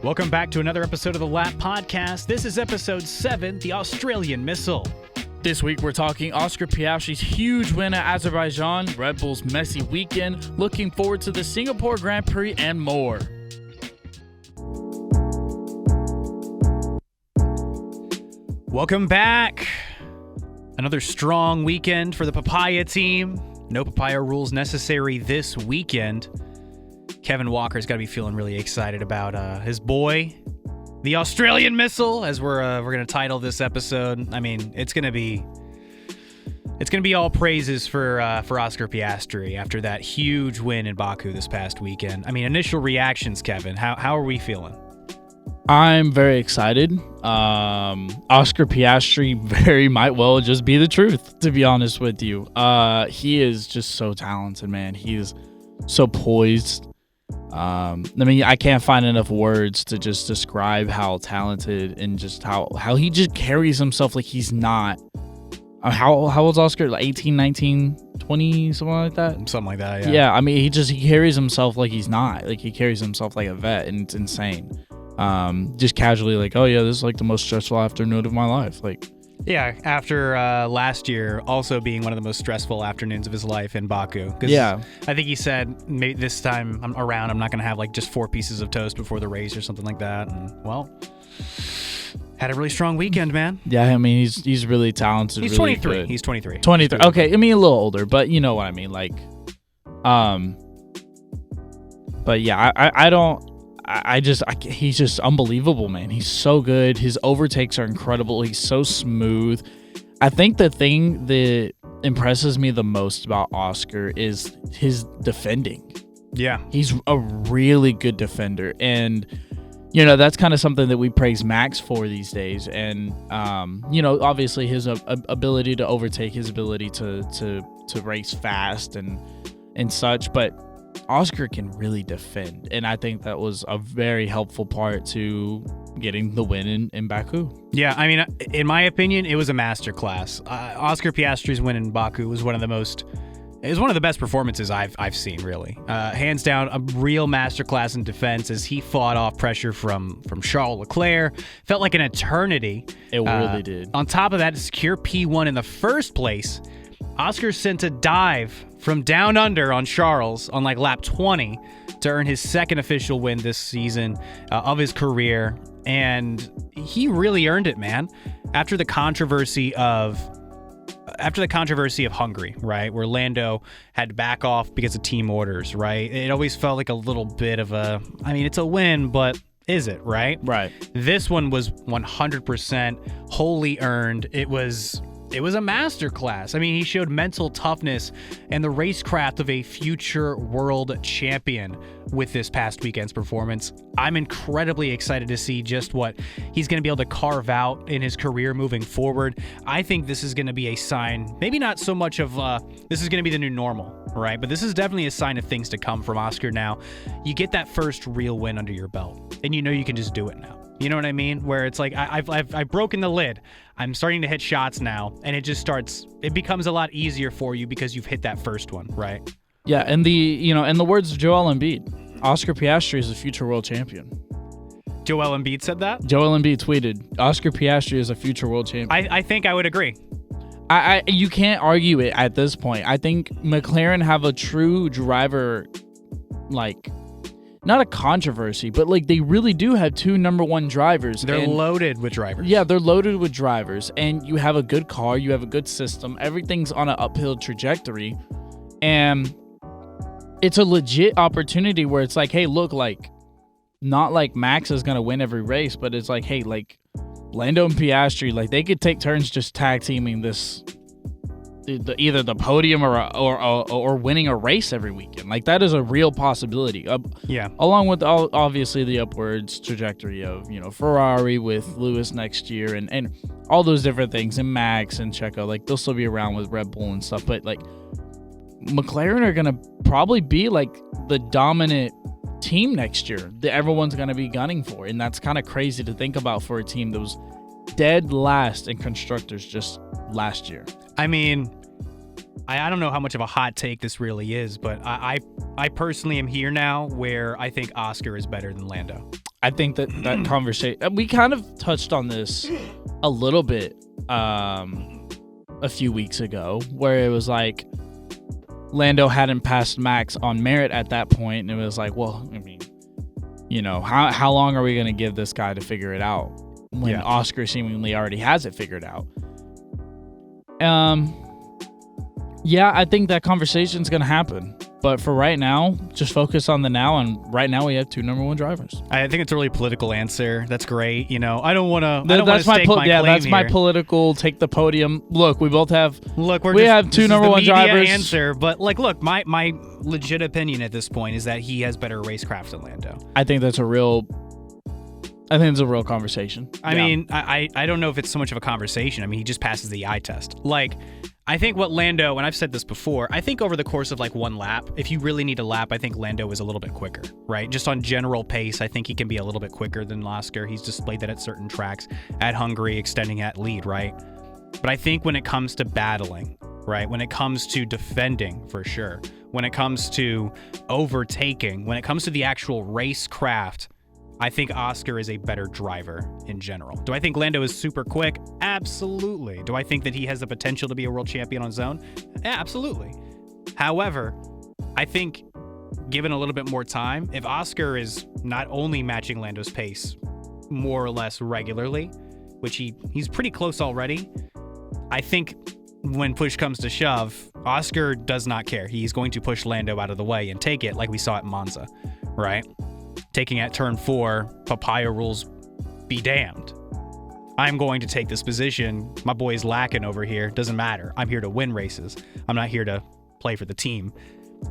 Welcome back to another episode of the Lap Podcast. This is episode 7, the Australian Missile. This week we're talking Oscar Piastri's huge win at Azerbaijan, Red Bull's messy weekend, looking forward to the Singapore Grand Prix, and more. Welcome back. Another strong weekend for the Papaya team. No papaya rules necessary this weekend. Kevin Walker's got to be feeling really excited about his boy, the Australian Missile, as we're going to title this episode. I mean, it's going to be all praises for Oscar Piastri after that huge win in Baku this past weekend. I mean, initial reactions, Kevin. How are we feeling? I'm very excited. Oscar Piastri very might well just be the truth, to be honest with you. He is just so talented, man. He is so poised. I mean, I can't find enough words to just describe how talented and just how he just carries himself like he's not. How old's Oscar? Like 18, 19, 20, something like that? Something like that, yeah. Yeah, I mean, he carries himself like he's not. Like, he carries himself like a vet, and it's insane. Just casually like, oh yeah, this is like the most stressful afternoon of my life. Like, yeah, after last year also being one of the most stressful afternoons of his life in Baku. Yeah. I think he said maybe this time around I'm not going to have like just 4 pieces of toast before the race or something like that. And, well, had a really strong weekend, man. Yeah, I mean, he's really talented. He's really 23. Good. He's 23. 23. Okay, I mean, a little older, but you know what I mean. Like, but yeah, he's just unbelievable, man. He's so good. His overtakes are incredible. He's so smooth. I think the thing that impresses me the most about Oscar is his defending. Yeah. He's a really good defender. And, you know, that's kind of something that we praise Max for these days. And, you know, obviously his ability to overtake, his ability to race fast and such. But Oscar can really defend, and I think that was a very helpful part to getting the win in Baku. Yeah, I mean, in my opinion, it was a masterclass. Oscar Piastri's win in Baku was one of the best performances I've seen, really. Hands down, a real masterclass in defense as he fought off pressure from Charles Leclerc. Felt like an eternity. It really did. On top of that, to secure P1 in the first place, Oscar sent a dive from down under on Charles on like lap 20 to earn his second official win this season of his career. And he really earned it, man. After the controversy of Hungary, right, where Lando had to back off because of team orders, right? It always felt like a little bit of it's a win, but is it, right? Right. This one was 100% wholly earned. It was a masterclass. I mean, he showed mental toughness and the racecraft of a future world champion with this past weekend's performance. I'm incredibly excited to see just what he's going to be able to carve out in his career moving forward. I think this is going to be a sign, maybe not so much of this is going to be the new normal, right? But this is definitely a sign of things to come from Oscar now. You get that first real win under your belt, and you know you can just do it now. You know what I mean? Where it's like, I've broken the lid. I'm starting to hit shots now, and it becomes a lot easier for you because you've hit that first one, right? Yeah, and in the words of Joel Embiid, Oscar Piastri is a future world champion. Joel Embiid said that? Joel Embiid tweeted, Oscar Piastri is a future world champion. I think I would agree. You can't argue it at this point. I think McLaren have a true driver, like, not a controversy, but like they really do have 2 number 1 drivers. They're loaded with drivers. Yeah, they're loaded with drivers, and you have a good car, you have a good system, everything's on an uphill trajectory, and it's a legit opportunity where it's like, hey, look, like, not like Max is gonna win every race, but it's like, hey, like, Lando and Piastri, like, they could take turns just tag teaming this, either the podium or winning a race every weekend. Like, that is a real possibility. Yeah. Along with obviously the upwards trajectory of, you know, Ferrari with Lewis next year and all those different things, and Max and Checo, like, they'll still be around with Red Bull and stuff. But like, McLaren are gonna probably be like the dominant team next year that everyone's gonna be gunning for, and that's kind of crazy to think about for a team that was dead last in constructors just last year. I mean, I don't know how much of a hot take this really is, but I personally am here now where I think Oscar is better than Lando. I think that conversation, we kind of touched on this a little bit a few weeks ago, where it was like Lando hadn't passed Max on merit at that point, and it was like, well, I mean, you know, how long are we going to give this guy to figure it out when Oscar seemingly already has it figured out? Yeah, I think that conversation's going to happen. But for right now, just focus on the now, and right now we have 2 number 1 drivers. I think it's a really political answer. That's great. You know, I don't want to. That's my political take the podium. Look, we both have. We have 2 number 1 drivers. Answer, but like, look, my legit opinion at this point is that he has better racecraft than Lando. I think it's a real conversation. I mean, I don't know if it's so much of a conversation. I mean, he just passes the eye test. Like, I think what Lando, and I've said this before, I think over the course of like 1 lap, if you really need a lap, I think Lando is a little bit quicker, right? Just on general pace, I think he can be a little bit quicker than Oscar. He's displayed that at certain tracks, at Hungary, extending that lead, right? But I think when it comes to battling, right? When it comes to defending, for sure. When it comes to overtaking, when it comes to the actual racecraft, I think Oscar is a better driver in general. Do I think Lando is super quick? Absolutely. Do I think that he has the potential to be a world champion on his own? Yeah, absolutely. However, I think given a little bit more time, if Oscar is not only matching Lando's pace more or less regularly, which he's pretty close already, I think when push comes to shove, Oscar does not care. He's going to push Lando out of the way and take it like we saw at Monza, right? Taking at turn 4, papaya rules be damned. I'm going to take this position. My boy's lacking over here. Doesn't matter. I'm here to win races. I'm not here to play for the team.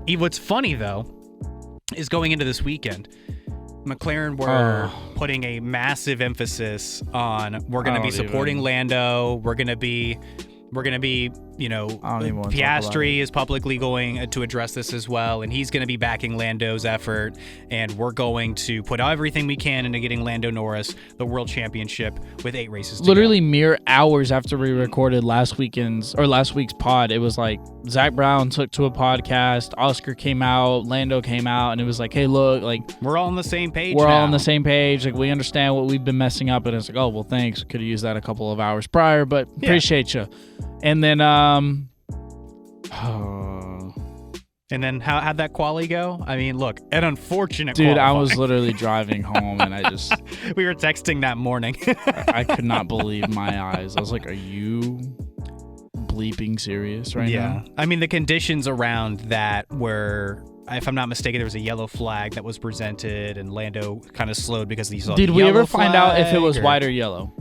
What's funny, though, is going into this weekend, McLaren were putting a massive emphasis on we're going to be supporting Lando. We're going to be, you know, Piastri is publicly going to address this as well, and he's going to be backing Lando's effort, and we're going to put everything we can into getting Lando Norris the world championship with 8 races to literally go. Mere hours after we recorded last week's pod, it was like Zach Brown took to a podcast, Oscar came out, Lando came out, and it was like, hey, look, like, we're all on the same page all on the same page, like, we understand what we've been messing up, and it's like, oh, well, thanks, could have used that a couple of hours prior, but appreciate you. And then, and then how'd that quali go? I mean, look, an unfortunate dude, qualifying. I was literally driving home, and I just... we were texting that morning. I could not believe my eyes. I was like, are you bleeping serious right now? I mean, the conditions around that were... If I'm not mistaken, there was a yellow flag that was presented, and Lando kind of slowed because he saw the yellow flag. Did we ever find out if it was white or yellow?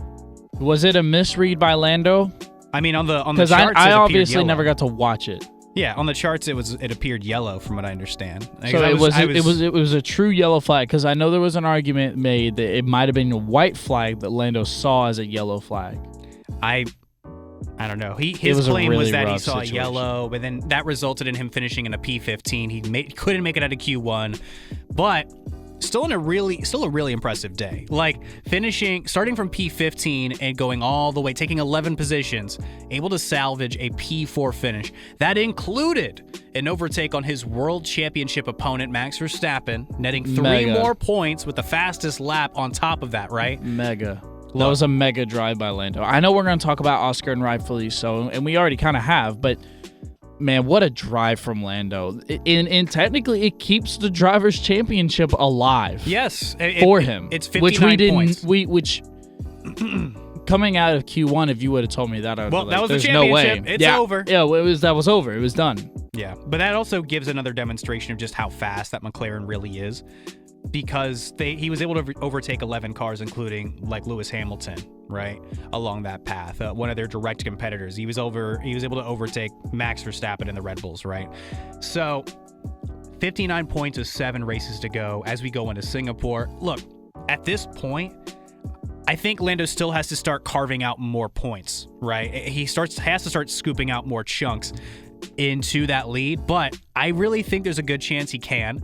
Was it a misread by Lando? I mean, on the charts, because I obviously never got to watch it. Yeah, on the charts, it appeared yellow, from what I understand. So it was a true yellow flag, because I know there was an argument made that it might have been a white flag that Lando saw as a yellow flag. I don't know. His claim was that he saw yellow, but then that resulted in him finishing in a P15. He couldn't make it out of Q1, but still a really impressive day. Like, starting from P15 and going all the way, taking 11 positions, able to salvage a P4 finish. That included an overtake on his world championship opponent, Max Verstappen, netting 3 more points with the fastest lap on top of that, right? Mega. That was a mega drive by Lando. I know we're going to talk about Oscar, and rightfully so, and we already kind of have, but man, what a drive from Lando. And technically, it keeps the Drivers' Championship alive. Yes. For him. It's 59 points. Which, coming out of Q1, if you would have told me that, I would be like, that was there's the no way. championship. It's over. Yeah, that was over. It was done. Yeah, but that also gives another demonstration of just how fast that McLaren really is, because he was able to overtake 11 cars, including like Lewis Hamilton, right, along that path. One of their direct competitors. He was able to overtake Max Verstappen in the Red Bulls, right? So 59 points with 7 races to go as we go into Singapore. Look, at this point, I think Lando still has to start carving out more points, right? He has to start scooping out more chunks into that lead, but I really think there's a good chance he can.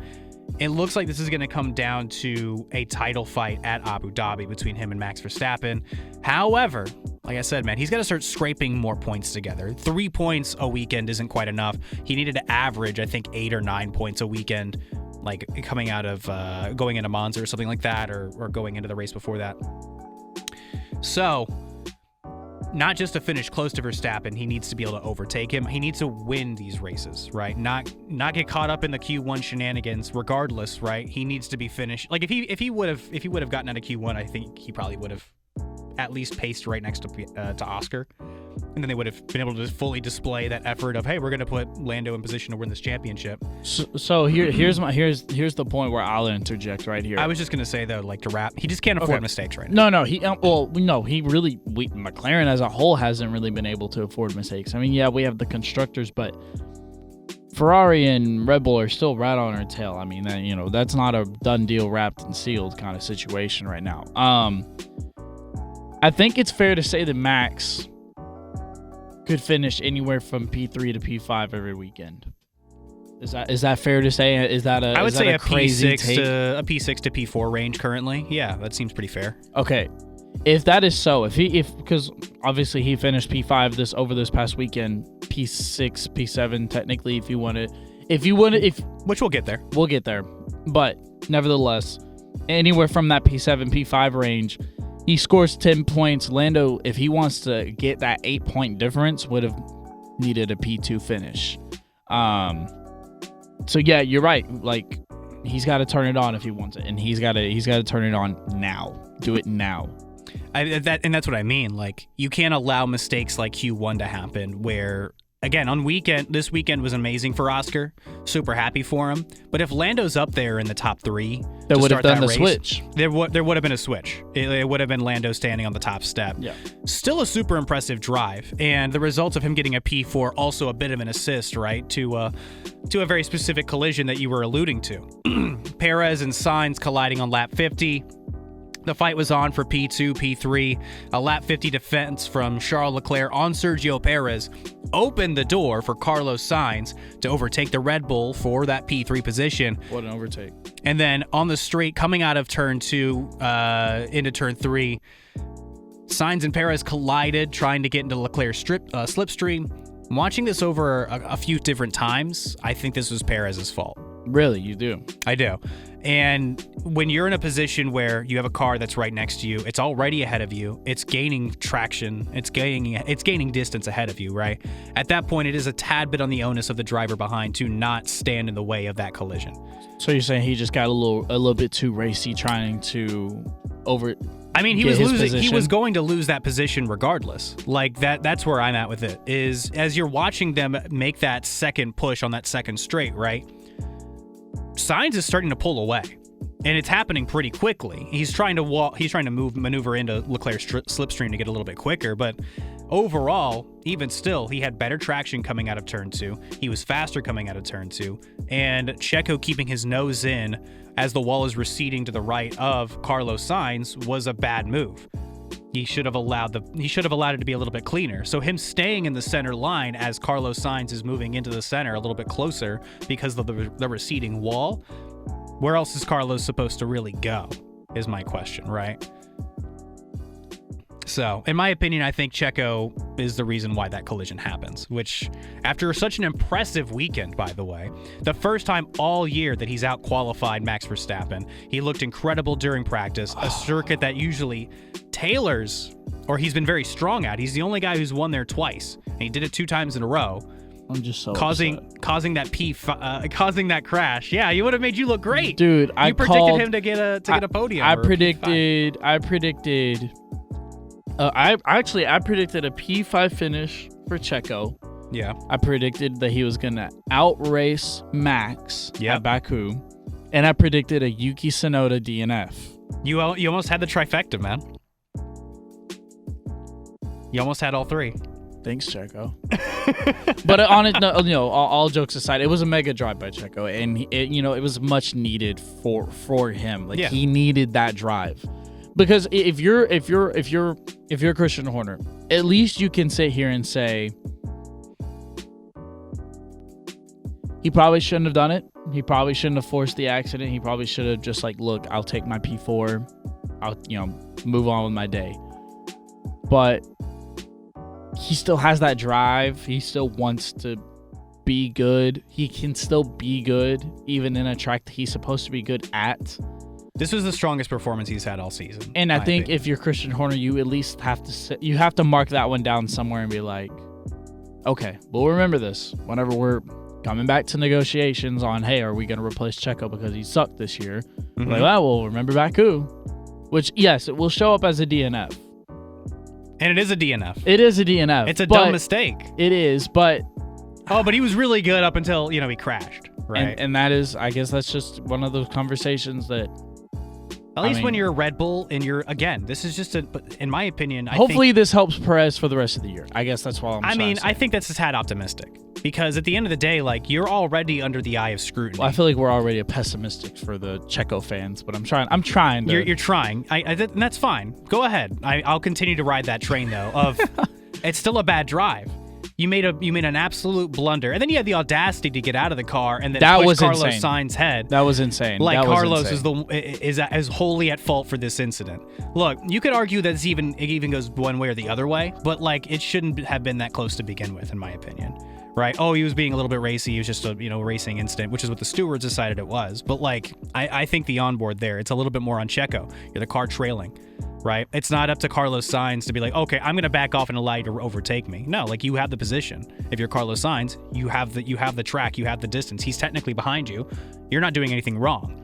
It looks like this is going to come down to a title fight at Abu Dhabi between him and Max Verstappen. However, like I said, man, he's got to start scraping more points together. 3 points a weekend isn't quite enough. He needed to average, I think, 8 or 9 points a weekend like coming out of going into Monza or something like that, or going into the race before that. So, not just to finish close to Verstappen, he needs to be able to overtake him. He needs to win these races, right? Not get caught up in the Q1 shenanigans. Regardless, right? He needs to be finished. Like if he would have gotten out of Q1, I think he probably would have at least paced right next to Oscar, and then they would have been able to fully display that effort of, hey, we're going to put Lando in position to win this championship. So here's the point where I'll interject right here. I was just going to say though, like to wrap, he just can't afford mistakes right now. No, McLaren as a whole hasn't really been able to afford mistakes. I mean, yeah, we have the constructors, but Ferrari and Red Bull are still right on our tail. I mean, that's not a done deal, wrapped and sealed kind of situation right now. I think it's fair to say that Max could finish anywhere from P3 to P5 every weekend. Is that fair to say? I would say a P6 to P4 range currently. Yeah, that seems pretty fair. Okay, if that is so, because obviously he finished P5 over this past weekend, P6, P7 technically, if which we'll get there, but nevertheless, anywhere from that P7, P5 range. He scores 10 points. Lando, if he wants to get that 8-point difference, would have needed a P2 finish. So yeah, you're right. Like, he's got to turn it on if he wants it, and he's got to turn it on now. Do it now. And that's what I mean. Like, you can't allow mistakes like Q1 to happen where, again, this weekend was amazing for Oscar. Super happy for him. But if Lando's up there in the top 3, they would have done the switch. There would have been a switch. It would have been Lando standing on the top step. Yeah. Still a super impressive drive, and the result of him getting a P4 also a bit of an assist, right, to a very specific collision that you were alluding to. Perez and Sainz colliding on lap 50. The fight was on for P2, P3. A lap 50 defense from Charles Leclerc on Sergio Perez opened the door for Carlos Sainz to overtake the Red Bull for that P3 position. What an overtake. And then on the straight, coming out of turn 2 into turn 3, Sainz and Perez collided, trying to get into Leclerc's slipstream. Watching this over a few different times, I think this was Perez's fault. Really? You do? I do. And when you're in a position where you have a car that's right next to you, it's already ahead of you, it's gaining traction, it's gaining distance ahead of you, right? At that point, it is a tad bit on the onus of the driver behind to not stand in the way of that collision. So you're saying he just got a little bit too racy, trying to over. I mean, he was losing. Position. He was going to lose that position regardless. Like that's where I'm at with it. Is as you're watching them make that second push on that second straight, right? Sainz is starting to pull away, and it's happening pretty quickly. He's trying to maneuver into Leclerc's slipstream to get a little bit quicker, but overall, even still, he had better traction coming out of turn 2. He was faster coming out of turn 2, and Checo keeping his nose in as the wall is receding to the right of Carlos Sainz was a bad move. He should have allowed it to be a little bit cleaner. So him staying in the center line as Carlos Sainz is moving into the center a little bit closer because of the receding wall. Where else is Carlos supposed to really go? Is my question, right? So, in my opinion, I think Checo is the reason why that collision happens, which, after such an impressive weekend, by the way, the first time all year that he's out-qualified Max Verstappen, he looked incredible during practice, a circuit that usually tailors, or he's been very strong at. He's the only guy who's won there twice, and he did it 2 times in a row. I'm just so causing that crash. Yeah, he would have made you look great, dude. You predicted him to get a podium. I predicted I predicted a P5 finish for Checo. Yeah. I predicted that he was going to outrace Max at Baku. And I predicted a Yuki Tsunoda DNF. You almost had the trifecta, man. You almost had all 3. Thanks, Checo. But on it, all jokes aside, it was a mega drive by Checo, and it was much needed for him. Like he needed that drive. Because if you're Christian Horner, at least you can sit here and say he probably shouldn't have done it. He probably shouldn't have forced the accident. He probably should have just look, I'll take my P4. I'll move on with my day. But he still has that drive. He still wants to be good. He can still be good, even in a track that he's supposed to be good at. This was the strongest performance he's had all season. And I think if you're Christian Horner, you at least have to mark that one down somewhere and be like, okay, we'll remember this whenever we're coming back to negotiations on, hey, are we going to replace Checo because he sucked this year? Mm-hmm. Like, well, we'll remember Baku, which, yes, it will show up as a DNF. And it is a DNF. It is a DNF. It's a dumb mistake. It is, but... Oh, but he was really good up until, he crashed, right? And that is, I guess that's just one of those conversations that... At least when you're a Red Bull and again, this is just in my opinion, hopefully this helps Perez for the rest of the year. I guess that's why I think that's a tad optimistic because at the end of the day, like you're already under the eye of scrutiny. Well, I feel like we're already pessimistic for the Checo fans, but I'm trying to... You're trying. And that's fine. Go ahead. I'll continue to ride that train though of it's still a bad drive. You made an absolute blunder, and then you had the audacity to get out of the car and then push Carlos Sainz's head. That was insane. Like Carlos is wholly at fault for this incident. Look, you could argue that it even goes one way or the other way, but like it shouldn't have been that close to begin with, in my opinion. Right? Oh, he was being a little bit racy. He was just a racing incident, which is what the stewards decided it was. But like I think the onboard there, it's a little bit more on Checo. You're the car trailing. Right? It's not up to Carlos Sainz to be like, okay, I'm going to back off and allow you to overtake me. No, like you have the position. If you're Carlos Sainz, you have the track, you have the distance. He's technically behind you. You're not doing anything wrong.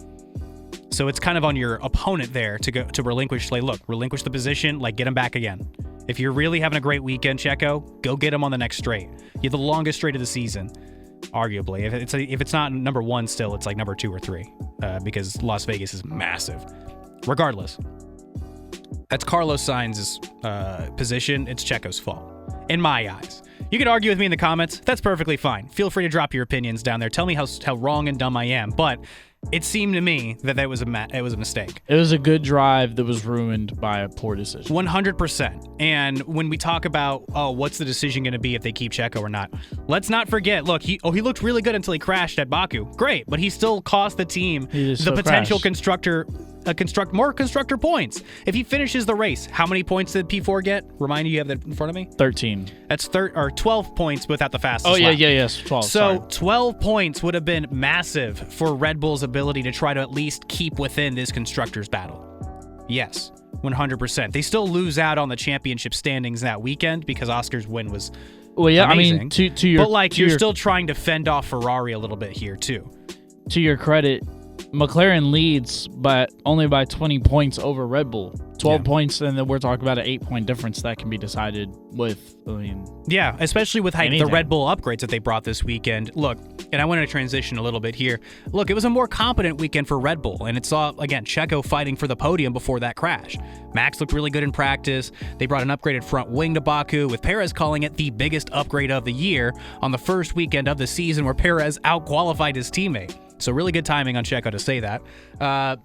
So it's kind of on your opponent there to relinquish the position, like get him back again. If you're really having a great weekend, Checo, go get him on the next straight. You have the longest straight of the season, arguably. If it's not number 1 still, it's like number 2 or 3 because Las Vegas is massive. Regardless. That's Carlos Sainz's position. It's Checo's fault, in my eyes. You can argue with me in the comments. That's perfectly fine. Feel free to drop your opinions down there. Tell me how wrong and dumb I am. But it seemed to me that was a mistake. It was a good drive that was ruined by a poor decision. 100%. And when we talk about, what's the decision going to be if they keep Checo or not? Let's not forget, look, he looked really good until he crashed at Baku. Great, but he still cost the team the potential more constructor points. If he finishes the race, how many points did P4 get? Remind you have that in front of me? 13. That's 12 points without the fastest lap. Yes, 12. So sorry. 12 points would have been massive for Red Bull's ability to try to at least keep within this constructors battle. Yes, 100%. They still lose out on the championship standings that weekend because Oscar's win was amazing. I mean, to your... But you're still trying to fend off Ferrari a little bit here too. To your credit, McLaren leads, but only by 20 points over Red Bull. 12 points, and then we're talking about an 8-point difference that can be decided with, Yeah, especially with the Red Bull upgrades that they brought this weekend. Look, and I want to transition a little bit here. Look, it was a more competent weekend for Red Bull, and it saw, again, Checo fighting for the podium before that crash. Max looked really good in practice. They brought an upgraded front wing to Baku, with Perez calling it the biggest upgrade of the year on the first weekend of the season where Perez outqualified his teammate. So really good timing on Checo to say that.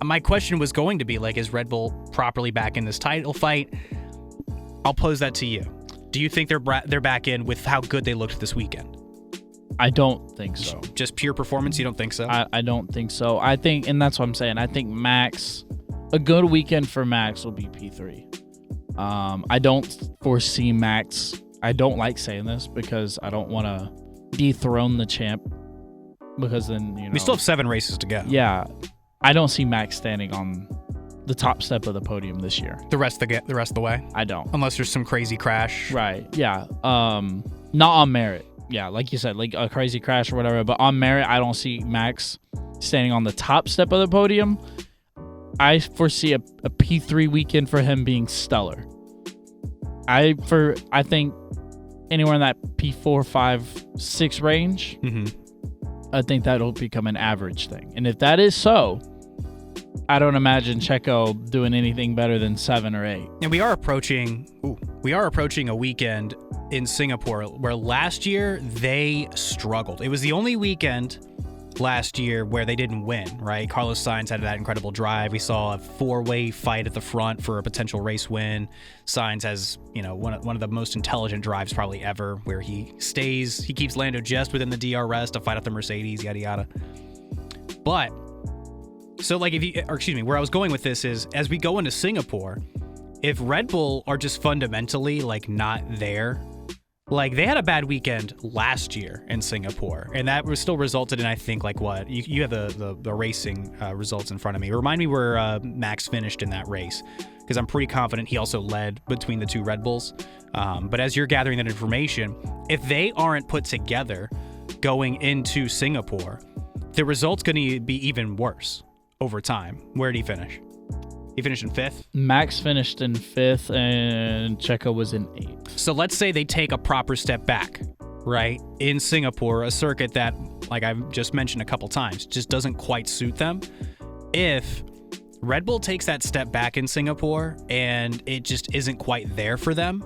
My question was going to be, is Red Bull properly back in this title fight? I'll pose that to you. Do you think they're back in with how good they looked this weekend? I don't think so. Just pure performance? You don't think so? I don't think so. I think, and that's what I'm saying, I think Max, a good weekend for Max will be P3. I don't foresee Max. I don't like saying this because I don't want to dethrone the champ. Because then, we still have 7 races to go. Yeah. I don't see Max standing on the top step of the podium this year. The rest of the way? I don't. Unless there's some crazy crash. Right. Yeah. Not on merit. Yeah, like you said, like a crazy crash or whatever. But on merit, I don't see Max standing on the top step of the podium. I foresee a P3 weekend for him being stellar. I think anywhere in that P4, 5, 6 range. Mm-hmm. I think that'll become an average thing. And if that is so, I don't imagine Checo doing anything better than 7 or 8. And we are approaching a weekend in Singapore where last year they struggled. It was the only weekend last year where they didn't win, right? Carlos Sainz had that incredible drive. We saw a 4-way fight at the front for a potential race win. Sainz has, one of the most intelligent drives probably ever, where he keeps Lando just within the DRS to fight up the Mercedes, yada yada. But so where I was going with this is, as we go into Singapore, if Red Bull are just fundamentally not there, Like, they had a bad weekend last year in Singapore, and that was still resulted in, I think, like what? You have the racing results in front of me. Remind me where Max finished in that race, because I'm pretty confident he also led between the two Red Bulls. But as you're gathering that information, if they aren't put together going into Singapore, the result's going to be even worse over time. Where did he finish? He finished in 5th? Max finished in 5th, and Checo was in 8th. So let's say they take a proper step back, right? In Singapore, a circuit that, like I've just mentioned a couple times, just doesn't quite suit them. If Red Bull takes that step back in Singapore and it just isn't quite there for them,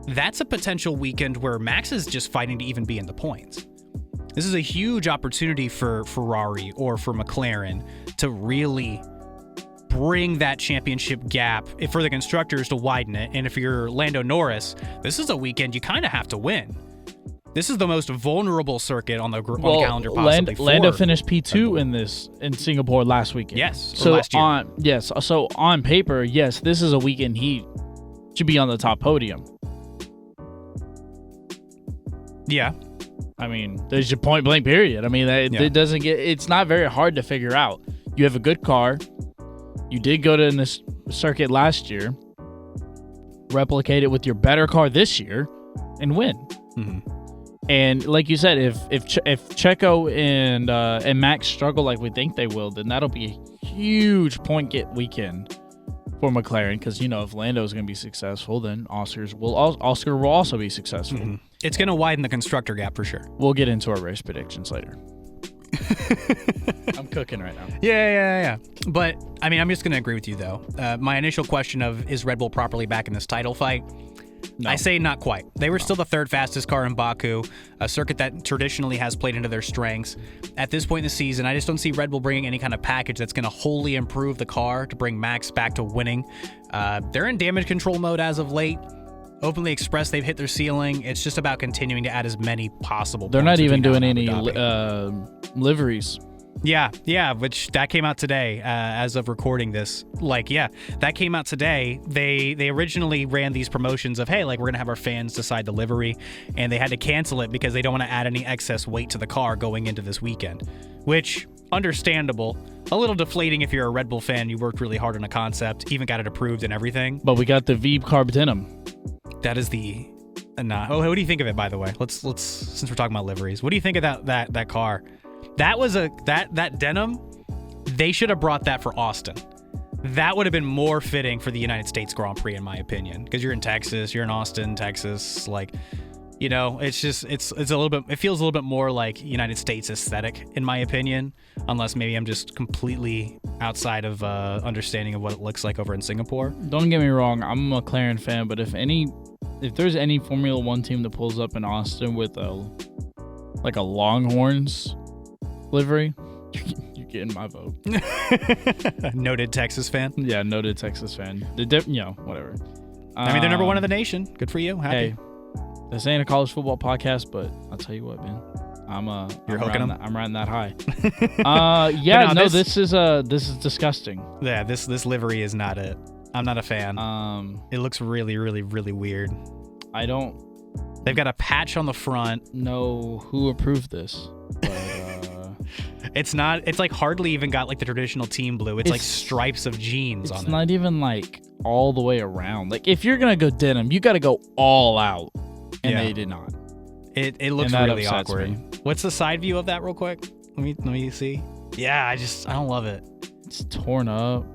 that's a potential weekend where Max is just fighting to even be in the points. This is a huge opportunity for Ferrari or for McLaren to really bring that championship gap for the constructors to widen it. And if you're Lando Norris, this is a weekend you kind of have to win. This is the most vulnerable circuit on the calendar possibly. Lando finished P2 in Singapore last weekend. Yes, so last year. So on paper, yes, this is a weekend he should be on the top podium. Yeah. I mean, there's your point blank period. I mean, it doesn't get. It's not very hard to figure out. You have a good car. You did go to this circuit last year. Replicate it with your better car this year, and win. Mm-hmm. And like you said, if Checo and Max struggle like we think they will, then that'll be a huge point get weekend for McLaren. Because if Lando's going to be successful, then Oscar will also be successful. Mm-hmm. It's going to widen the constructor gap for sure. We'll get into our race predictions later. I'm cooking right now. Yeah. But, I mean, I'm just going to agree with you, though. My initial question of, is Red Bull properly back in this title fight? No. I say not quite. They were still the third fastest car in Baku, a circuit that traditionally has played into their strengths. At this point in the season, I just don't see Red Bull bringing any kind of package that's going to wholly improve the car to bring Max back to winning. They're in damage control mode as of late. Openly expressed they've hit their ceiling. It's just about continuing to add as many possible. They're not even doing any liveries. Yeah, which that came out today as of recording this. That came out today. They originally ran these promotions of, hey, we're going to have our fans decide the livery, and they had to cancel it because they don't want to add any excess weight to the car going into this weekend, which, understandable. A little deflating if you're a Red Bull fan. You worked really hard on a concept, even got it approved and everything. But we got the V carb denim. That is the... what do you think of it, by the way? Let's since we're talking about liveries, what do you think of that car? That was that denim. They should have brought that for Austin. That would have been more fitting for the United States Grand Prix, in my opinion, because you're in Texas, you're in Austin, Texas. It's a little bit. It feels a little bit more like United States aesthetic, in my opinion. Unless maybe I'm just completely outside of understanding of what it looks like over in Singapore. Don't get me wrong, I'm a McLaren fan, but if there's any Formula One team that pulls up in Austin with a Longhorns livery, you're getting my vote. Noted Texas fan. Yeah, noted Texas fan. Whatever. I mean, they're number one in the nation. Good for you. Happy. Hey, this ain't a college football podcast, but I'll tell you what, man. I'm riding that high. This is disgusting. Yeah, this livery is not it. I'm not a fan. It looks really, really, really weird. They've got a patch on the front. Know who approved this. But, it's hardly even got the traditional team blue. It's like stripes of jeans on it. It's not even all the way around. If you're gonna go denim, you got to go all out, and they did not. It looks really awkward. Me. What's the side view of that, real quick? Let me see. Yeah, I don't love it. It's torn up.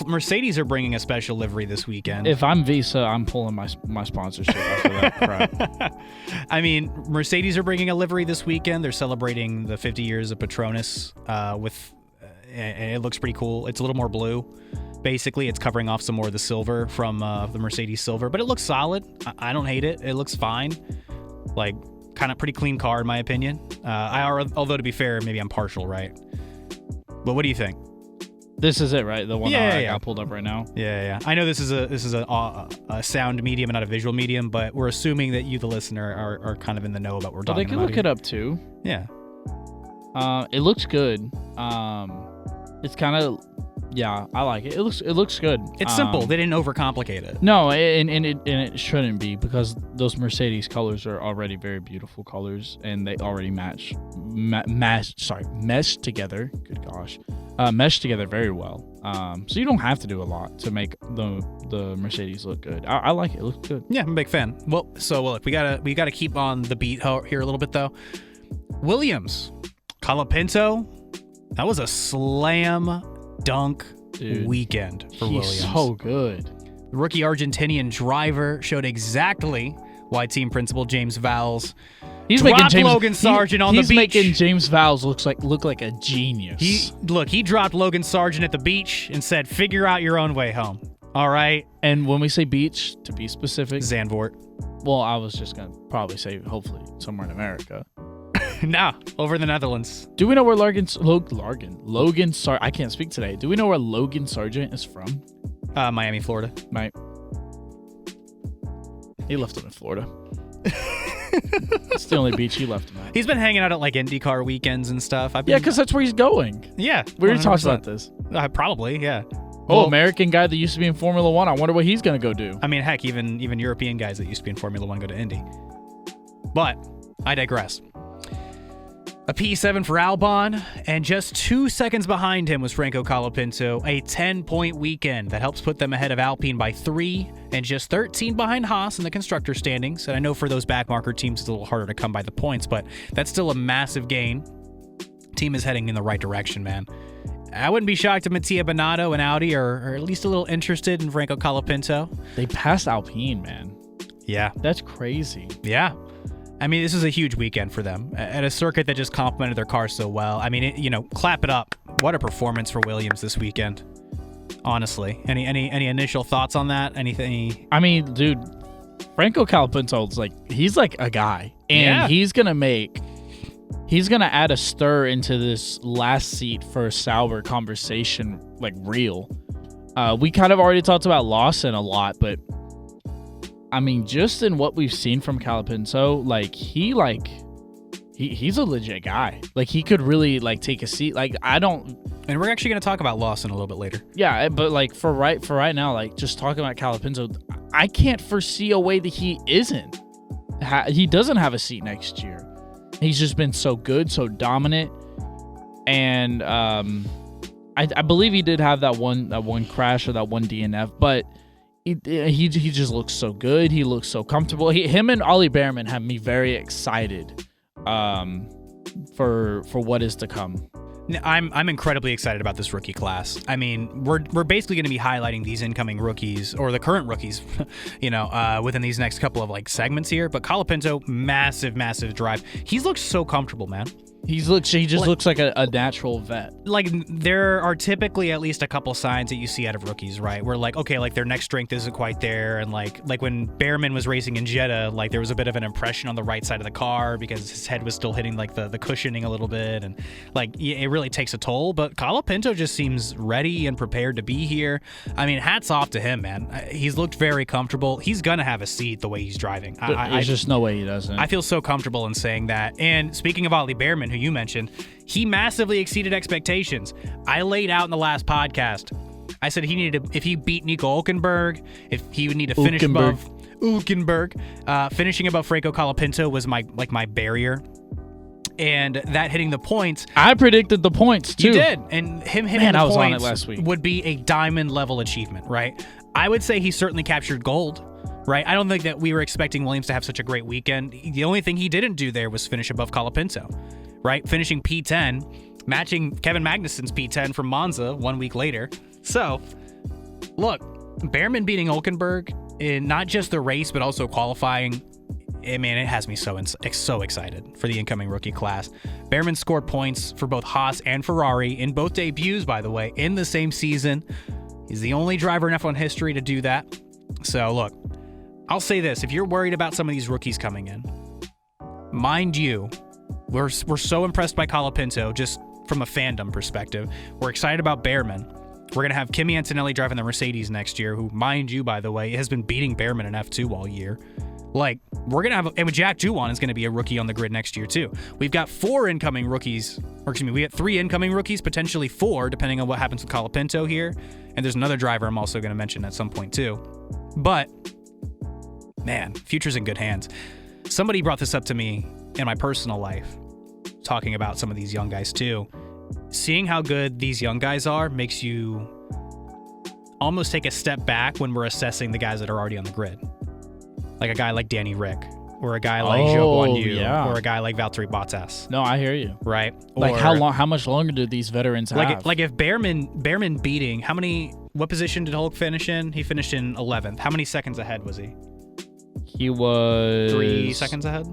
Mercedes are bringing a special livery this weekend. If I'm Visa, I'm pulling my sponsorship after that crap. I mean, Mercedes are bringing a livery this weekend. They're celebrating the 50 years of Petronas and it looks pretty cool. It's a little more blue. Basically, it's covering off some more of the silver from the Mercedes silver, but it looks solid. I don't hate it. It looks fine. Kind of pretty clean car in my opinion. Although to be fair, maybe I'm partial, right? But what do you think? This is it, right? The one I got pulled up right now. Yeah. I know this is a sound medium and not a visual medium, but we're assuming that you, the listener, are kind of in the know about what we're talking about. They can look it up too. Yeah. It looks good. It's kind of Yeah, I like it. It looks good. It's simple. They didn't overcomplicate it. No, and it shouldn't be, because those Mercedes colors are already very beautiful colors, and they already mesh together. Good gosh, mesh together very well. So you don't have to do a lot to make the Mercedes look good. I like it. It looks good. Yeah, I'm a big fan. Well, so look, we gotta keep on the beat here a little bit though. Williams, Colapinto, that was a slam dunk weekend for Williams. He's so good. The rookie Argentinian driver showed exactly why team principal James Vowles dropped Logan Sargent on the beach. He's making James Vowles look like a genius. He dropped Logan Sargent at the beach and said, "Figure out your own way home." All right. And when we say beach, to be specific, Zandvoort. Well, I was just gonna probably say hopefully somewhere in America. Nah, over in the Netherlands. Do we know where Logan Sargent? I can't speak today. Do we know where Logan Sargent is from? Miami, Florida. He left him in Florida. It's the only beach he left him at. He's been hanging out at like IndyCar weekends and stuff. Because that's where he's going. Yeah. We already talked about this. Probably, yeah. Well, American guy that used to be in Formula One. I wonder what he's going to go do. I mean, heck, even European guys that used to be in Formula One go to Indy. But I digress. A P7 for Albon, and just 2 seconds behind him was Franco Colapinto, a 10-point weekend that helps put them ahead of Alpine by 3 and just 13 behind Haas in the constructor standings. And I know for those backmarker teams, it's a little harder to come by the points, but that's still a massive gain. Team is heading in the right direction, man. I wouldn't be shocked if Mattia Binotto and Audi are at least a little interested in Franco Colapinto. They passed Alpine, man. Yeah. That's crazy. Yeah. I mean, this is a huge weekend for them at a circuit that just complemented their car so well. I mean, clap it up. What a performance for Williams this weekend. Honestly, any initial thoughts on that? Anything? I mean, dude, Franco Colapinto's he's like a guy, and he's gonna add a stir into this last seat for Sauber conversation, real. We kind of already talked about Lawson a lot, but I mean, just in what we've seen from Colapinto, he's a legit guy. He could really take a seat. And we're actually going to talk about Lawson a little bit later. Yeah, but for right now, just talking about Colapinto, I can't foresee a way that he isn't. He doesn't have a seat next year. He's just been so good, so dominant, and I believe he did have that one crash or that one DNF, but. He just looks so good. He looks so comfortable. Him and Ollie Behrman have me very excited for what is to come. I'm incredibly excited about this rookie class. I mean, we're basically going to be highlighting these incoming rookies or the current rookies, within these next couple of segments here. But Colapinto, massive drive. He's looked so comfortable, man. He just looks like a natural vet. There are typically at least a couple signs that you see out of rookies, right? Where their neck strength isn't quite there, and like when Behrman was racing in Jeddah, there was a bit of an impression on the right side of the car because his head was still hitting the cushioning a little bit, and it really takes a toll. But Colapinto just seems ready and prepared to be here. I mean, hats off to him, man. He's looked very comfortable. He's gonna have a seat the way he's driving. There's just no way he doesn't. I feel so comfortable in saying that. And speaking of Ollie Behrman, who you mentioned, he massively exceeded expectations. I laid out in the last podcast. I said if he beat Nico Hülkenberg, if he would need to finish above Hülkenberg, finishing above Franco Colapinto was my barrier. And that hitting the points, I predicted the points too. You did, and him hitting the I was points on it last week. Would be a diamond level achievement, right? I would say he certainly captured gold. Right, I don't think that we were expecting Williams to have such a great weekend. The only thing he didn't do there was finish above Colapinto, right? Finishing P10, matching Kevin Magnussen's P10 from Monza 1 week later. So, look, Behrman beating Hülkenberg in not just the race, but also qualifying, it has me so excited for the incoming rookie class. Behrman scored points for both Haas and Ferrari in both debuts, by the way, in the same season. He's the only driver in F1 history to do that. So, look, I'll say this. If you're worried about some of these rookies coming in, mind you, we're so impressed by Colapinto just from a fandom perspective. We're excited about Behrman. We're going to have Kimi Antonelli driving the Mercedes next year, who, mind you, by the way, has been beating Behrman in F2 all year. Like, we're going to have, and Jack Juwan is going to be a rookie on the grid next year, too. We've got 4 incoming rookies, or excuse me, we got 3 incoming rookies, potentially 4, depending on what happens with Colapinto here. And there's another driver I'm also going to mention at some point, too. But, man, future's in good hands. Somebody brought this up to me in my personal life, talking about some of these young guys, too. Seeing how good these young guys are makes you almost take a step back when we're assessing the guys that are already on the grid. Like a guy like Danny Rick, or a guy like Zhou Guan Yu, or a guy like Valtteri Bottas. No, I hear you. Right? Like, how much longer do these veterans have? Like if Behrman beating, what position did Hulk finish in? He finished in 11th. How many seconds ahead was he? He was 3 seconds ahead?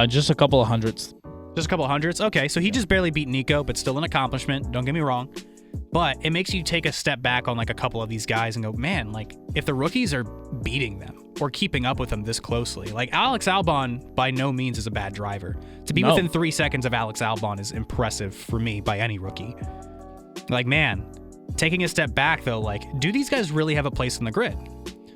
Just a couple of hundredths. Just a couple of hundredths? Okay, so he just barely beat Nico, but still an accomplishment. Don't get me wrong. But it makes you take a step back on like a couple of these guys and go, man, like if the rookies are beating them or keeping up with them this closely, like Alex Albon by no means is a bad driver. To be within 3 seconds of Alex Albon is impressive for me by any rookie. Like, man, taking a step back though, like, do these guys really have a place on the grid?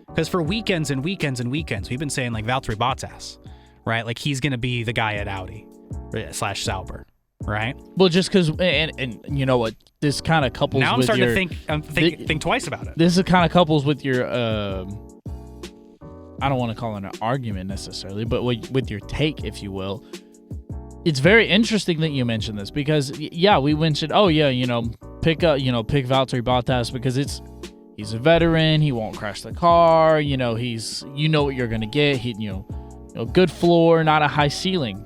Because for weekends and weekends and weekends, we've been saying like Valtteri Bottas, right? Like he's going to be the guy at Audi / Sauber. Right. Well, just because, and you know what, this kind of couples. Now I'm with starting your, to think twice about it. This is kind of couples with your. I don't want to call it an argument necessarily, but with your take, if you will. It's very interesting that you mentioned this because we mentioned, pick Valtteri Bottas because he's a veteran, he won't crash the car, he's what you're gonna get, good floor, not a high ceiling.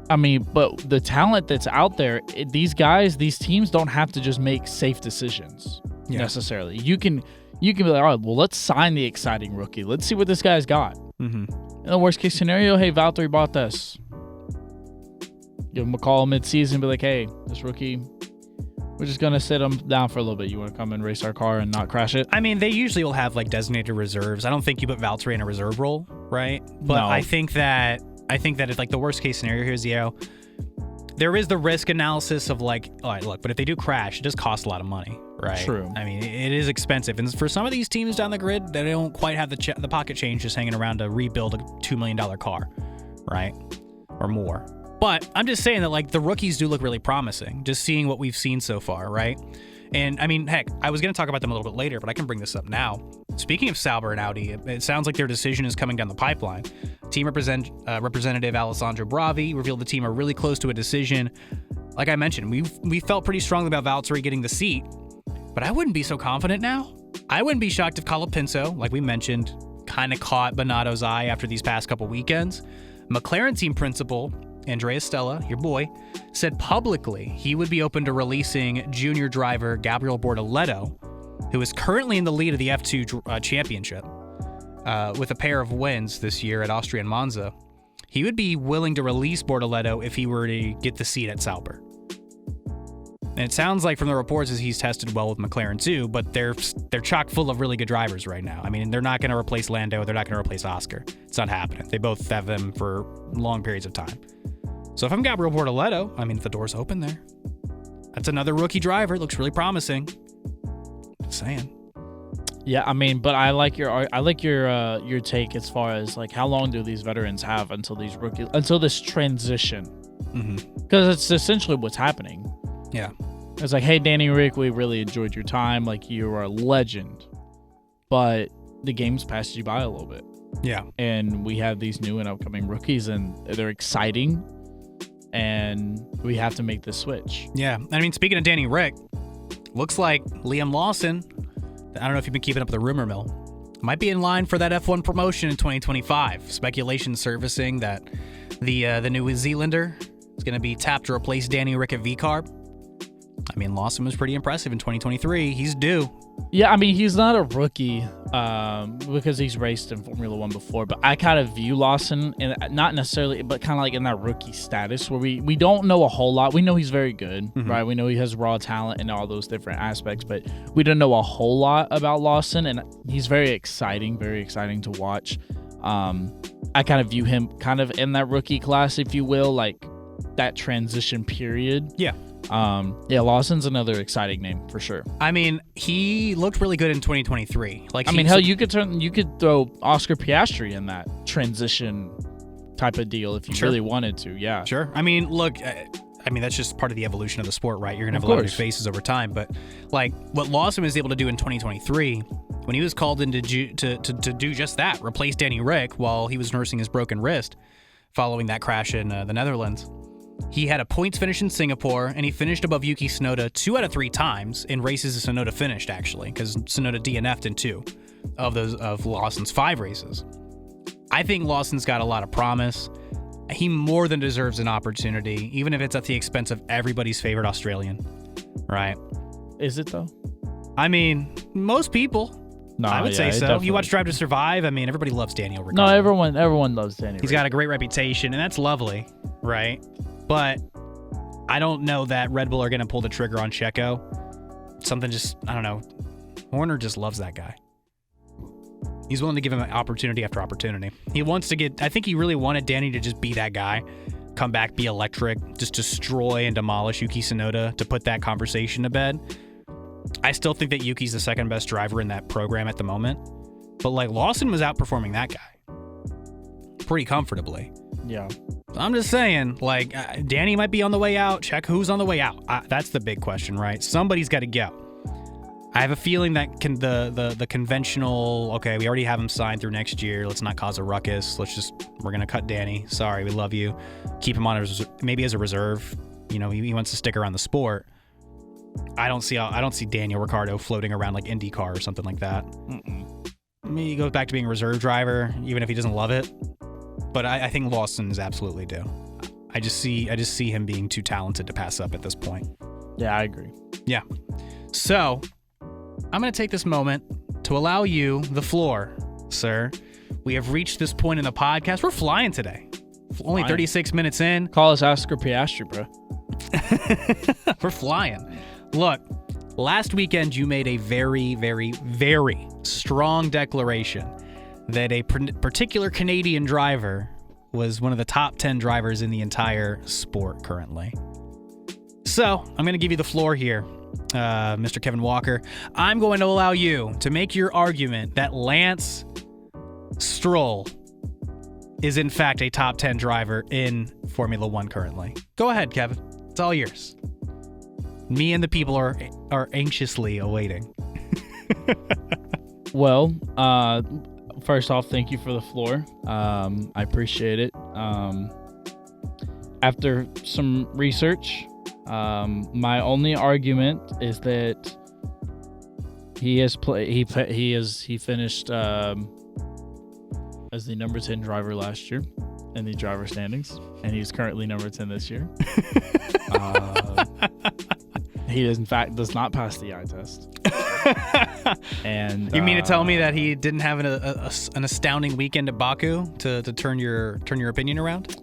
I mean, but the talent that's out there, these teams don't have to just make safe decisions necessarily. You can be like, all right, well, let's sign the exciting rookie. Let's see what this guy's got. Mm-hmm. In the worst case scenario, hey, Valtteri Bottas. Give him a call mid-season, be like, hey, this rookie, we're just going to sit him down for a little bit. You want to come and race our car and not crash it? I mean, they usually will have like designated reserves. I don't think you put Valtteri in a reserve role, right? But no. I think that it's like the worst case scenario here is, there is the risk analysis of like, all right, look, but if they do crash, it does cost a lot of money, right? True. I mean, it is expensive. And for some of these teams down the grid, they don't quite have the pocket change just hanging around to rebuild a $2 million car, right? Or more. But I'm just saying that like the rookies do look really promising, just seeing what we've seen so far, right? And I mean, heck, I was going to talk about them a little bit later, but I can bring this up now. Speaking of Sauber and Audi, it sounds like their decision is coming down the pipeline. Team representative Alessandro Bravi revealed the team are really close to a decision. Like I mentioned, we felt pretty strongly about Valtteri getting the seat, but I wouldn't be so confident now. I wouldn't be shocked if Colapinto, like we mentioned, kind of caught Bonato's eye after these past couple weekends. McLaren team principal Andrea Stella, your boy, said publicly he would be open to releasing junior driver Gabriel Bortoleto, who is currently in the lead of the F2 championship, with a pair of wins this year at Austria and Monza. He would be willing to release Bortoleto if he were to get the seat at Sauber. And it sounds like from the reports is he's tested well with McLaren too, but they're chock full of really good drivers right now. I mean, they're not going to replace Lando. They're not going to replace Oscar. It's not happening. They both have them for long periods of time. So if I'm Gabriel Bortoleto, I mean, if the door's open there, that's another rookie driver. Looks really promising. Just saying. Yeah, I mean, but I like your take as far as like how long do these veterans have until this transition? Because it's essentially what's happening. Yeah. It's like, hey, Danny Rick, we really enjoyed your time. Like, you are a legend. But the game's passed you by a little bit. Yeah. And we have these new and upcoming rookies, and they're exciting. And we have to make this switch. Yeah. I mean, speaking of Danny Rick, looks like Liam Lawson, I don't know if you've been keeping up with the rumor mill, might be in line for that F1 promotion in 2025. Speculation surfacing that the New Zealander is going to be tapped to replace Danny Rick at VCarb. I mean, Lawson was pretty impressive in 2023. He's due. Yeah, I mean, he's not a rookie because he's raced in Formula One before, but I kind of view Lawson, and not necessarily, but kind of like in that rookie status where we don't know a whole lot. We know he's very good, right? We know he has raw talent and all those different aspects, but we don't know a whole lot about Lawson, and he's very exciting to watch. I kind of view him kind of in that rookie class, if you will, like that transition period. Yeah. Lawson's another exciting name for sure. I mean, he looked really good in 2023. Like, hell, you could throw Oscar Piastri in that. transition type of deal if you really wanted to. Yeah. Sure. I mean, look, that's just part of the evolution of the sport, right? You're going to have a lot of new faces over time. But, like, what Lawson was able to do in 2023, when he was called in to do just that, replace Danny Rick while he was nursing his broken wrist following that crash in the Netherlands. He had a points finish in Singapore, and he finished above Yuki Tsunoda 2 out of 3 times in races that Tsunoda finished, actually, because Tsunoda DNF'd in 2 of Lawson's 5 races. I think Lawson's got a lot of promise. He more than deserves an opportunity, even if it's at the expense of everybody's favorite Australian, right? Is it, though? I mean, most people. No, I would say so. Definitely. You watch Drive to Survive. I mean, everybody loves Daniel Ricciardo. No, everyone loves Daniel. He's got a great reputation, and that's lovely, right? But I don't know that Red Bull are going to pull the trigger on Checo. Something just, I don't know. Horner just loves that guy. He's willing to give him opportunity after opportunity. He wants to I think he really wanted Danny to just be that guy, come back, be electric, just destroy and demolish Yuki Tsunoda to put that conversation to bed. I still think that Yuki's the second best driver in that program at the moment. But, like, Lawson was outperforming that guy pretty comfortably. Yeah. I'm just saying, like, Danny might be on the way out. Check who's on the way out. That's the big question, right? Somebody's got to go. I have a feeling that the conventional, okay, we already have him signed through next year. Let's not cause a ruckus. We're going to cut Danny. Sorry, we love you. Keep him on maybe as a reserve. You know, he wants to stick around the sport. I don't see Daniel Ricciardo floating around like IndyCar or something like that. I mean, he goes back to being a reserve driver, even if he doesn't love it. But I think Lawson is absolutely due. I just see him being too talented to pass up at this point. Yeah, I agree. Yeah. So I'm going to take this moment to allow you the floor, sir. We have reached this point in the podcast. We're flying today. Only 36 minutes in. Call us Oscar Piastri, bro. We're flying. Look, last weekend you made a very, very, very strong declaration that a particular Canadian driver was one of the top 10 drivers in the entire sport currently. So I'm going to give you the floor here, Mr. Kevin Walker. I'm going to allow you to make your argument that Lance Stroll is in fact a top 10 driver in Formula One currently. Go ahead, Kevin. It's all yours. Me and the people are anxiously awaiting. Well, first off, thank you for the floor. I appreciate it. After some research, my only argument is that he finished as the number 10 driver last year in the driver standings, and he's currently number 10 this year. He in fact does not pass the eye test. And you mean to tell me that he didn't have an astounding weekend at Baku to turn your opinion around?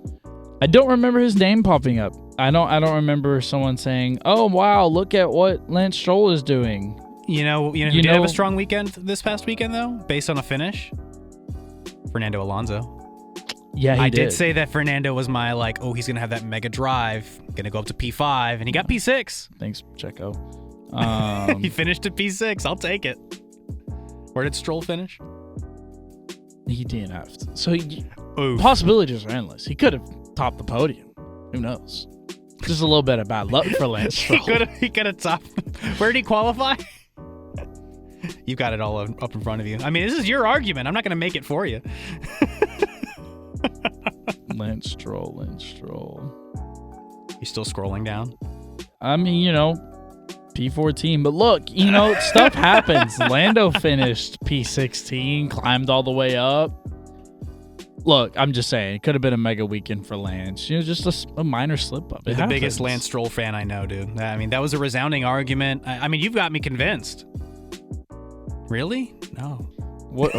I don't remember his name popping up. I don't remember someone saying, "Oh wow, look at what Lance Stroll is doing." You know who did have a strong weekend this past weekend though, based on a finish? Fernando Alonso. Yeah, I did say that Fernando was my he's gonna have that mega drive, gonna go up to P5, and he got P6. Thanks, Checo. He finished at P6. I'll take it. Where did Stroll finish? He DNF'd. So possibilities are endless. He could have topped the podium. Who knows? Just a little bit of bad luck for Lance Stroll. he could have topped. Where did he qualify? You've got it all up in front of you. I mean, this is your argument. I'm not gonna make it for you. Lance Stroll. You still scrolling down? I mean, P14. But look, stuff happens. Lando finished P16, climbed all the way up. Look, I'm just saying, it could have been a mega weekend for Lance. Just a minor slip up. You're the biggest Lance Stroll fan I know, dude. I mean, that was a resounding argument. I mean, you've got me convinced. Really? No.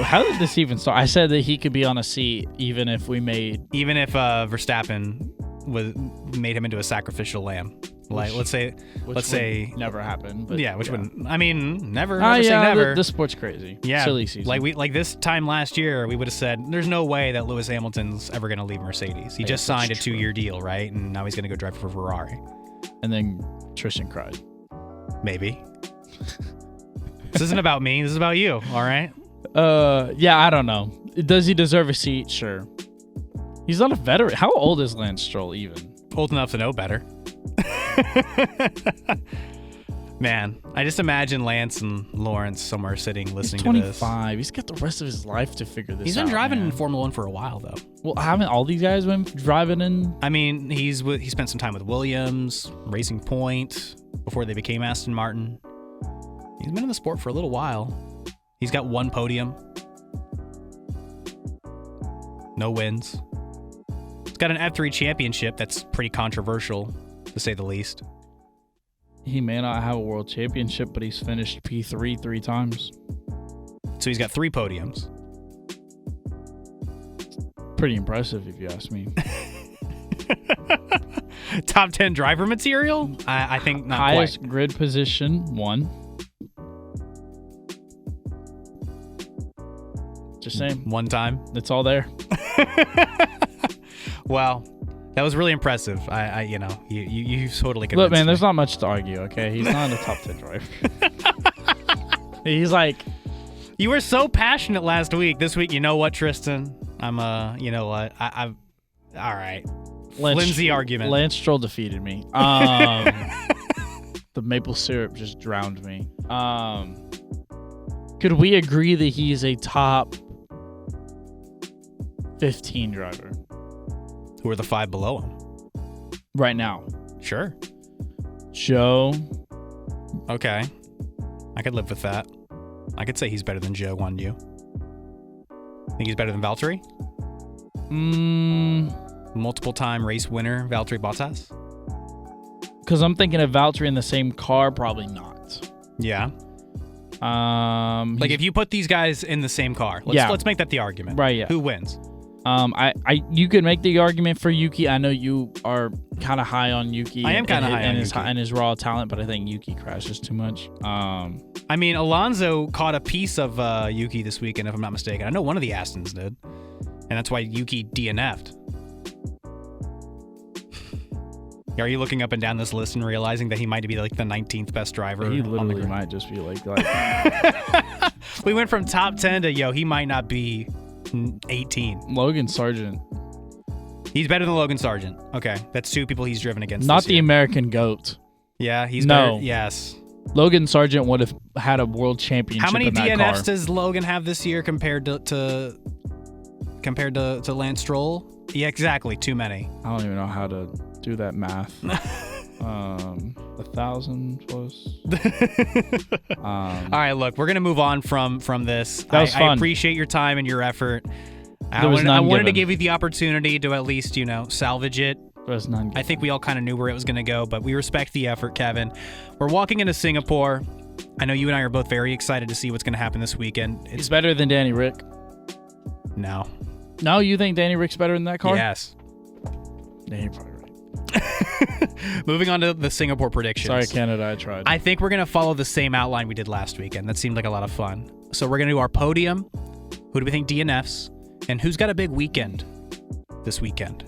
How did this even start? I said that he could be on a seat even if Verstappen made him into a sacrificial lamb. Let's say never happened. But yeah, wouldn't. I mean, never say never. The sport's crazy. Yeah, silly season. Like this time last year, we would have said there's no way that Lewis Hamilton's ever going to leave Mercedes. He just signed a 2-year deal, right? And now he's going to go drive for Ferrari. And then Tristan cried. Maybe. This isn't about me. This is about you. All right. Yeah, I don't know. Does he deserve a seat? Sure. He's not a veteran. How old is Lance Stroll even? Old enough to know better. Man, I just imagine Lance and Lawrence somewhere sitting listening to this. He's 25. He's got the rest of his life to figure this out. He's been driving in Formula 1 for a while, though. Well, haven't all these guys been driving in? I mean, he spent some time with Williams, Racing Point, before they became Aston Martin. He's been in the sport for a little while. He's got 1 podium. No wins. He's got an F3 championship that's pretty controversial, to say the least. He may not have a world championship, but he's finished P3 3 times. So he's got 3 podiums. Pretty impressive, if you ask me. Top 10 driver material? I think not Highest quite. grid position, 1. Just saying. 1 time. It's all there. Well, that was really impressive. You totally convinced Look, man, me. there's not much to argue, okay? He's not a top 10 driver. He's like... You were so passionate last week. This week, you know what, Tristan? You know what? I've all right. Flimsy argument. Lance Stroll defeated me. The maple syrup just drowned me. Could we agree that he's a top 15 driver? Who are the 5 below him? Right now. Sure. Joe. Okay. I could live with that. I could say he's better than Joe, wouldn't you? Think he's better than Valtteri? Multiple-time race winner, Valtteri Bottas? Because I'm thinking of Valtteri in the same car, probably not. Yeah. Like if you put these guys in the same car, let's make that the argument. Right, yeah. Who wins? You could make the argument for Yuki. I know you are kind of high on Yuki. I am kind of high on Yuki. And his raw talent, but I think Yuki crashes too much. I mean, Alonso caught a piece of Yuki this weekend, if I'm not mistaken. I know one of the Astons did, and that's why Yuki DNF'd. Are you looking up and down this list and realizing that he might be like the 19th best driver? He literally might just be like we went from top 10 to, he might not be 18. Logan Sargent. He's better than Logan Sargent. Okay, that's 2 people he's driven against. Not the American GOAT. Yeah, he's no. better. Yes. Logan Sargent would have had a world championship. How many in that DNFs car. does Logan have this year compared to Lance Stroll? Yeah, exactly. Too many. I don't even know how to do that math. 1,000 plus. All right, look, we're gonna move on from this. That was fun. I appreciate your time and your effort. I wanted to give you the opportunity to at least, salvage it. There's none given. I think we all kind of knew where it was going to go, but we respect the effort, Kevin. We're walking into Singapore. I know you and I are both very excited to see what's going to happen this weekend. It's better than Danny Rick. No. No, you think Danny Rick's better than that car? Yes. Yeah, you're probably right. Moving on to the Singapore predictions. Sorry, Canada, I tried. I think we're going to follow the same outline we did last weekend. That seemed like a lot of fun. So we're going to do our podium. Who do we think DNFs? And who's got a big weekend this weekend?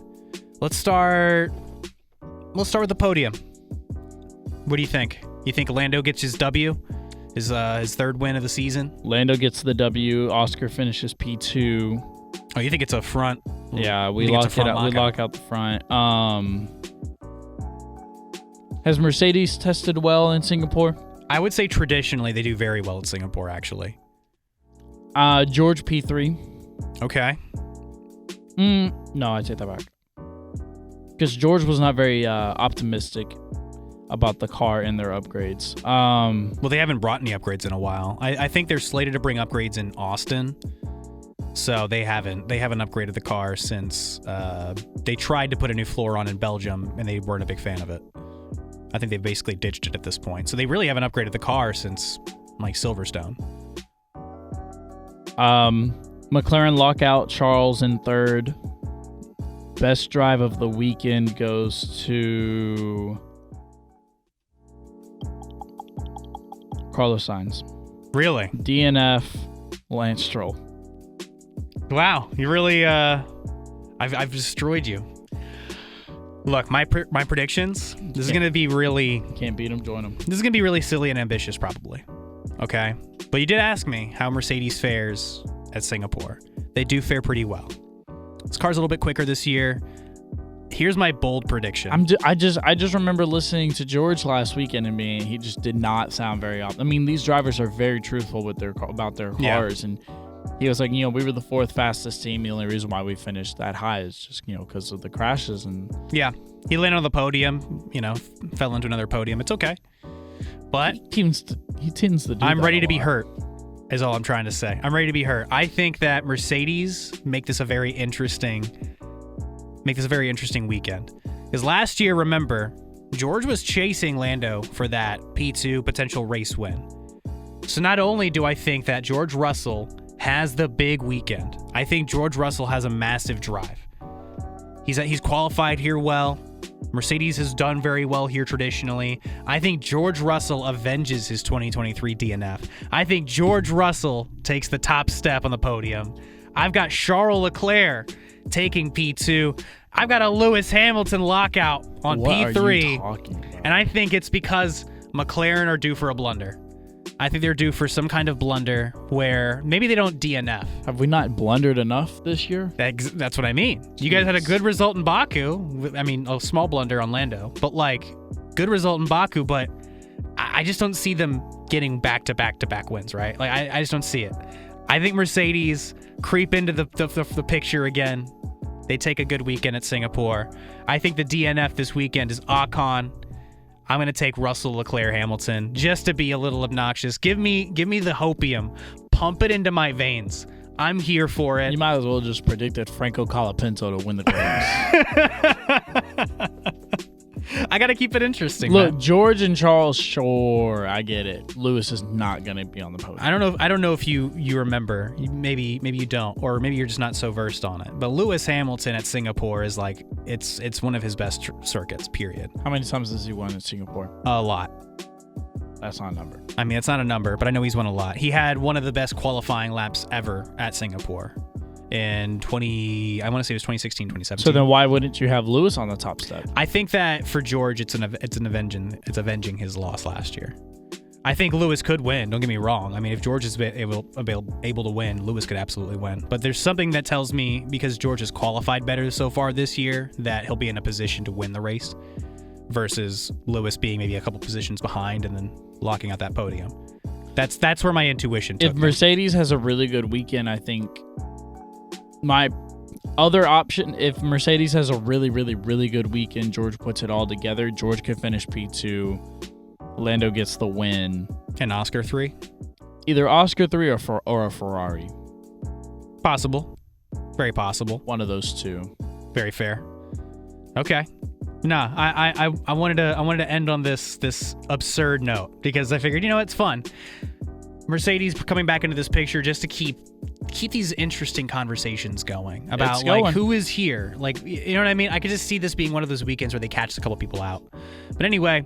Let's start with the podium. What do you think? You think Lando gets his W? His 3rd win of the season? Lando gets the W. Oscar finishes P2. Oh, you think it's a front? Yeah, we lock it out. We lock out the front. Has Mercedes tested well in Singapore? I would say traditionally they do very well at Singapore, actually. George P3. Okay. No, I take that back. Because George was not very optimistic about the car and their upgrades. Well, they haven't brought any upgrades in a while. I think they're slated to bring upgrades in Austin. So they haven't upgraded the car since they tried to put a new floor on in Belgium, and they weren't a big fan of it. I think they basically ditched it at this point. So they really haven't upgraded the car since like Silverstone. McLaren lockout Charles in 3rd. Best drive of the weekend goes to Carlos Sainz. Really? DNF Lance Stroll. Wow, you really I've destroyed you. Look, my predictions. This is gonna be really. Can't beat them, join them. This is gonna be really silly and ambitious, probably. Okay, but you did ask me how Mercedes fares at Singapore. they do fare pretty well. This car's a little bit quicker this year. Here's my bold prediction. I just remember listening to George last weekend, and he just did not sound very I mean, these drivers are very truthful with about their cars, and he was like, we were the 4th fastest team. The only reason why we finished that high is just because of the crashes. And yeah, he landed on the podium. Fell into another podium. It's okay, but he tends to do I'm that ready a to be lot. hurt. Is all I'm trying to say. I'm ready to be hurt. I think that Mercedes make this a very interesting weekend. Because last year, remember, George was chasing Lando for that P2 potential race win. So not only do I think that George Russell has the big weekend, I think George Russell has a massive drive. He's qualified here well. Mercedes has done very well here traditionally. I think George Russell avenges his 2023 DNF. I think George Russell takes the top step on the podium. I've got Charles Leclerc taking P2. I've got a Lewis Hamilton lockout on P3. What are you talking about? And I think it's because McLaren are due for a blunder. I think they're due for some kind of blunder where maybe they don't DNF. Have we not blundered enough this year? That's what I mean. You guys had a good result in Baku. I mean, a small blunder on Lando, but good result in Baku, but I just don't see them getting back-to-back wins, right? I just don't see it. I think Mercedes creep into the picture again. They take a good weekend at Singapore. I think the DNF this weekend is Ocon. I'm going to take Russell, Leclerc, Hamilton just to be a little obnoxious. Give me the hopium. Pump it into my veins. I'm here for it. You might as well just predicted Franco Colapinto to win the race. I got to keep it interesting. Look, man. George and Charles, sure, I get it. Lewis is not going to be on the podium. I don't know if you remember. Maybe you don't, or maybe you're just not so versed on it. But Lewis Hamilton at Singapore is it's one of his best circuits. Period. How many times has he won at Singapore? A lot. That's not a number. I mean, it's not a number, but I know he's won a lot. He had one of the best qualifying laps ever at Singapore in I want to say it was 2016, 2017. So then why wouldn't you have Lewis on the top step? I think that for George, it's avenging his loss last year. I think Lewis could win. Don't get me wrong. I mean, if George is able to win, Lewis could absolutely win. But there's something that tells me, because George has qualified better so far this year, that he'll be in a position to win the race versus Lewis being maybe a couple positions behind and then locking out that podium. That's where my intuition took If me. Mercedes has a really good weekend, I think my other option, if Mercedes has a really, really, really good weekend, George puts it all together, George could finish P2, Lando gets the win. And Oscar 3? Either Oscar 3 or a Ferrari. Possible. Very possible. One of those two. Very fair. Okay. Nah, I wanted to end on this absurd note because I figured, it's fun. Mercedes coming back into this picture just to keep these interesting conversations going about who is here. You know what I mean? I could just see this being one of those weekends where they catch a couple people out. But anyway,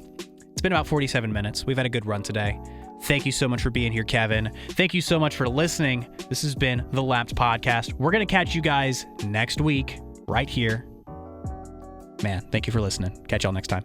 it's been about 47 minutes. We've had a good run today. Thank you so much for being here, Kevin. Thank you so much for listening. This has been the Lapped Podcast. We're going to catch you guys next week right here. Man, thank you for listening. Catch y'all next time.